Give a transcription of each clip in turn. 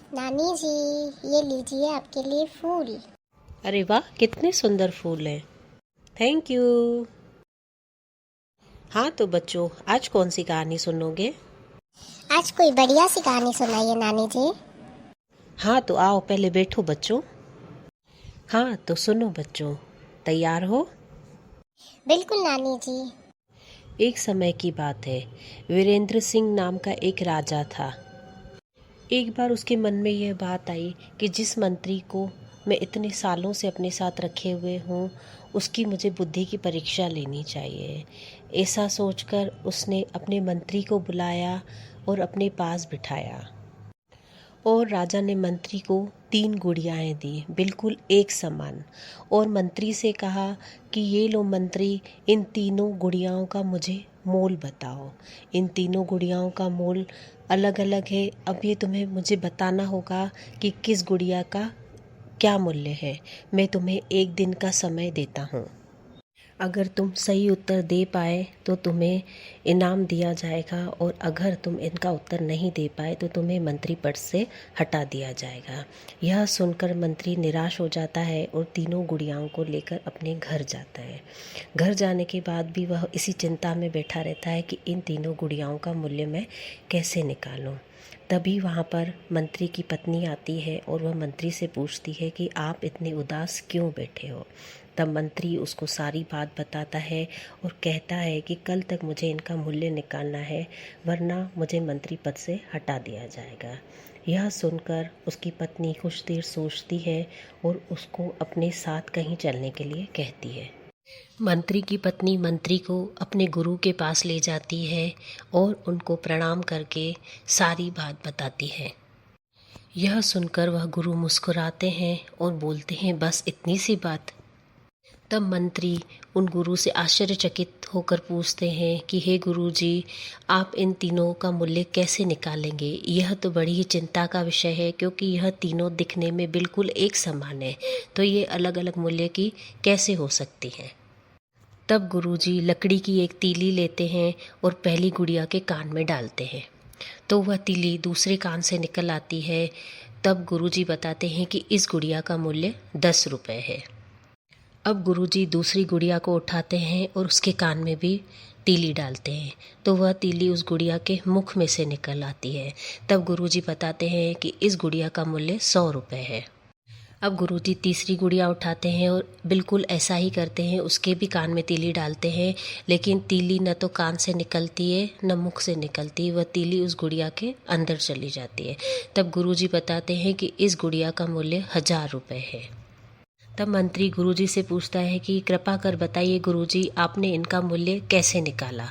नानी जी, ये लीजिए आपके लिए फूल। अरे वाह, कितने सुंदर फूल हैं। Thank you. हाँ तो बच्चों, आज कौन सी कहानी सुनोगे? आज कोई बढ़िया सी कहानी सुनाइए नानी जी। हाँ तो आओ, पहले बैठो बच्चों। हाँ तो सुनो बच्चों, तैयार हो? बिल्कुल नानी जी। एक समय की बात है। वीरेंद्र सिंह नाम का एक राजा था। एक बार उसके मन में यह बात आई कि जिस मंत्री को मैं इतने सालों से अपने साथ रखे हुए हूँ, उसकी मुझे बुद्धि की परीक्षा लेनी चाहिए। ऐसा सोचकर उसने अपने मंत्री को बुलाया और अपने पास बिठाया। और राजा ने मंत्री को 3 गुड़ियाएँ दी, बिल्कुल एक समान। और मंत्री से कहा कि ये लो मंत्री, इन तीनों गुड़ियाओं का मुझे मोल बताओ। इन तीनों गुड़ियाओं का मोल अलग अलग है। अब ये तुम्हें मुझे बताना होगा कि किस गुड़िया का क्या मूल्य है। मैं तुम्हें 1 दिन का समय देता हूँ। अगर तुम सही उत्तर दे पाए तो तुम्हें इनाम दिया जाएगा, और अगर तुम इनका उत्तर नहीं दे पाए तो तुम्हें मंत्री पद से हटा दिया जाएगा। यह सुनकर मंत्री निराश हो जाता है और तीनों गुड़ियाओं को लेकर अपने घर जाता है। घर जाने के बाद भी वह इसी चिंता में बैठा रहता है कि इन तीनों गुड़ियाओं का मूल्य मैं कैसे निकालूं। तभी वहाँ पर मंत्री की पत्नी आती है और वह मंत्री से पूछती है कि आप इतने उदास क्यों बैठे हो। तब मंत्री उसको सारी बात बताता है और कहता है कि कल तक मुझे इनका मूल्य निकालना है, वरना मुझे मंत्री पद से हटा दिया जाएगा। यह सुनकर उसकी पत्नी कुछ देर सोचती है और उसको अपने साथ कहीं चलने के लिए कहती है। मंत्री की पत्नी मंत्री को अपने गुरु के पास ले जाती है और उनको प्रणाम करके सारी बात बताती है। यह सुनकर वह गुरु मुस्कुराते हैं और बोलते हैं, बस इतनी सी बात। तब मंत्री उन गुरु से आश्चर्यचकित होकर पूछते हैं कि हे गुरु जी, आप इन तीनों का मूल्य कैसे निकालेंगे? यह तो बड़ी ही चिंता का विषय है, क्योंकि यह तीनों दिखने में बिल्कुल एक समान है, तो ये अलग अलग मूल्य की कैसे हो सकती हैं? तब गुरुजी लकड़ी की एक तीली लेते हैं और पहली गुड़िया के कान में डालते हैं, तो वह तीली दूसरे कान से निकल आती है। तब गुरुजी बताते हैं कि इस गुड़िया का मूल्य 10 रुपये है। अब गुरुजी दूसरी गुड़िया को उठाते हैं और उसके कान में भी तीली डालते हैं, तो वह तीली उस गुड़िया के मुख में से निकल आती है। तब गुरुजी बताते हैं कि इस गुड़िया का मूल्य 100 रुपये है। अब गुरुजी तीसरी गुड़िया उठाते हैं और बिल्कुल ऐसा ही करते हैं, उसके भी कान में तीली डालते हैं, लेकिन तीली न तो कान से निकलती है न मुख से निकलती है, वह तीली उस गुड़िया के अंदर चली जाती है। तब गुरुजी बताते हैं कि इस गुड़िया का मूल्य 1000 रुपये है। तब मंत्री गुरुजी से पूछता है कि कृपा कर बताइए गुरुजी, आपने इनका मूल्य कैसे निकाला?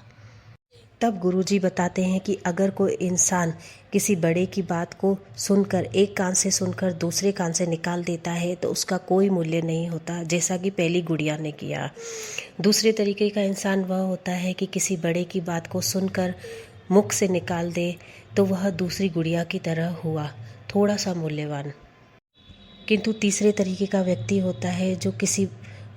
तब गुरुजी बताते हैं कि अगर कोई इंसान किसी बड़े की बात को सुनकर, एक कान से सुनकर दूसरे कान से निकाल देता है, तो उसका कोई मूल्य नहीं होता, जैसा कि पहली गुड़िया ने किया। दूसरे तरीके का इंसान वह होता है कि किसी बड़े की बात को सुनकर मुख से निकाल दे, तो वह दूसरी गुड़िया की तरह हुआ, थोड़ा सा मूल्यवान। किंतु तीसरे तरीके का व्यक्ति होता है जो किसी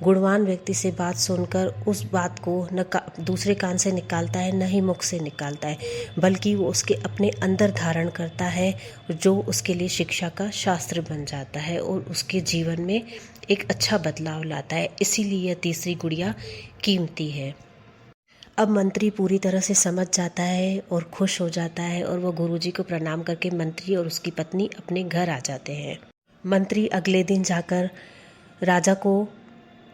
गुणवान व्यक्ति से बात सुनकर उस बात को न दूसरे कान से निकालता है, न ही मुख से निकालता है, बल्कि वो उसके अपने अंदर धारण करता है, जो उसके लिए शिक्षा का शास्त्र बन जाता है और उसके जीवन में एक अच्छा बदलाव लाता है। इसीलिए यह तीसरी गुड़िया कीमती है। अब मंत्री पूरी तरह से समझ जाता है और खुश हो जाता है, और वह गुरुजी को प्रणाम करके मंत्री और उसकी पत्नी अपने घर आ जाते हैं। मंत्री अगले दिन जाकर राजा को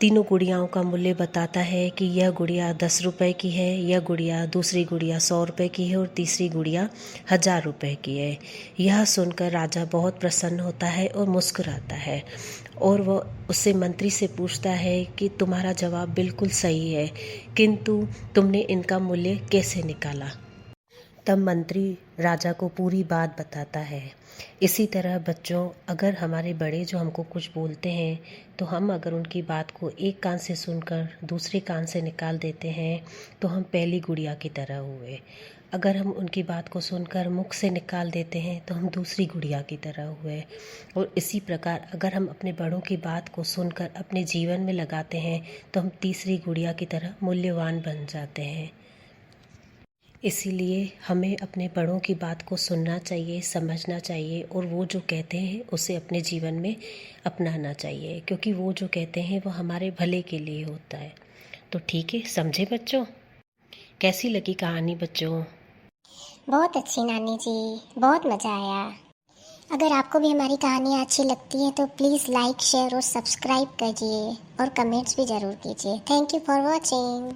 तीनों गुड़ियाओं का मूल्य बताता है कि यह गुड़िया 10 रुपये की है, यह गुड़िया, दूसरी गुड़िया 100 रुपये की है और तीसरी गुड़िया 1000 रुपये की है। यह सुनकर राजा बहुत प्रसन्न होता है और मुस्कुराता है, और वह उससे मंत्री से पूछता है कि तुम्हारा जवाब बिल्कुल सही है, किंतु तुमने इनका मूल्य कैसे निकाला? तब मंत्री राजा को पूरी बात बताता है। इसी तरह बच्चों, अगर हमारे बड़े जो हमको कुछ बोलते हैं, तो हम अगर उनकी बात को एक कान से सुनकर दूसरे कान से निकाल देते हैं, तो हम पहली गुड़िया की तरह हुए। अगर हम उनकी बात को सुनकर मुख से निकाल देते हैं, तो हम दूसरी गुड़िया की तरह हुए। और इसी प्रकार अगर हम अपने बड़ों की बात को सुनकर अपने जीवन में लगाते हैं, तो हम तीसरी गुड़िया की तरह मूल्यवान बन जाते हैं। इसीलिए हमें अपने बड़ों की बात को सुनना चाहिए, समझना चाहिए और वो जो कहते हैं उसे अपने जीवन में अपनाना चाहिए, क्योंकि वो जो कहते हैं वो हमारे भले के लिए होता है। तो ठीक है, समझे बच्चों? कैसी लगी कहानी बच्चों? बहुत अच्छी नानी जी, बहुत मज़ा आया। अगर आपको भी हमारी कहानियाँ अच्छी लगती हैं तो प्लीज़ लाइक, शेयर और सब्सक्राइब कीजिए और कमेंट्स भी ज़रूर कीजिए। Thank you for watching.